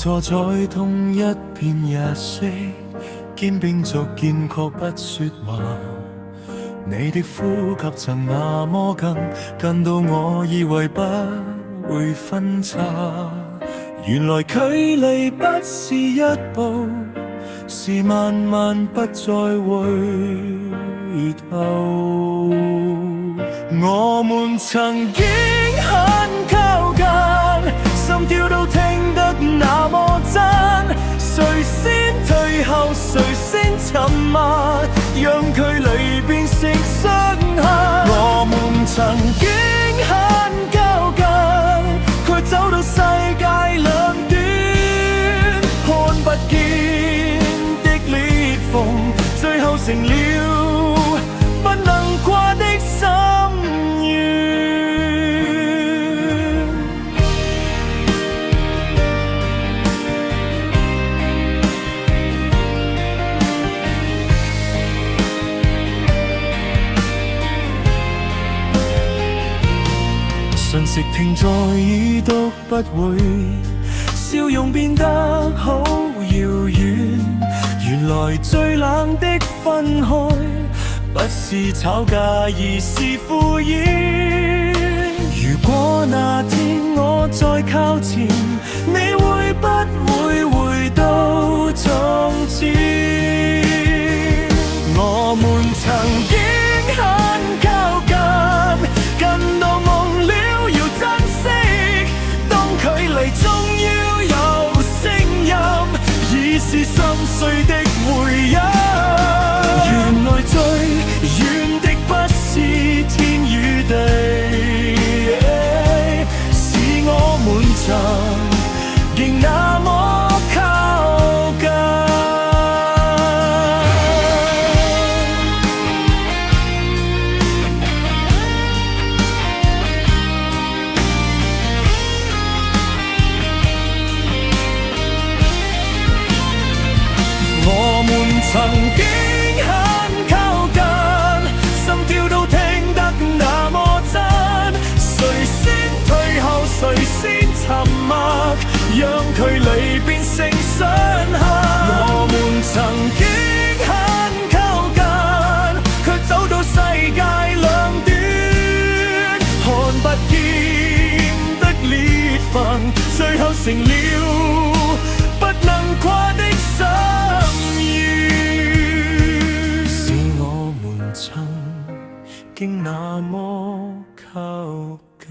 坐在同一片日色，肩並逐肩確不說話。你的呼吸曾那麼近，近到我以為不會分岔。原來距離不是一步，是慢慢不再回頭。我們曾經很靠近，心跳都聽得那麼真，誰先退後誰先沉默，讓距離變成傷痕。我們曾經很交近，卻走到世界兩端，看不見的裂縫，最後成了不能跨的心願。訊息停在已讀不回，笑容變得好遙遠。原來最冷的分開，不是吵架而是敷衍。如果那天我再靠前，你會不會回到從前？我們曾經很靠近，近到忘了要珍惜。當距離終於有聲音，已是心碎的回憶。原來最遠的不是天與地，是我們曾經那麼靠近。我們曾經很靠近，心跳都聽得那麼真，誰先退後誰先沉默，讓距離變成傷痕。我們曾經很靠近，卻走到世界兩端，看不見的裂縫，最後成了不能跨的心願。是我們曾經那麼靠近。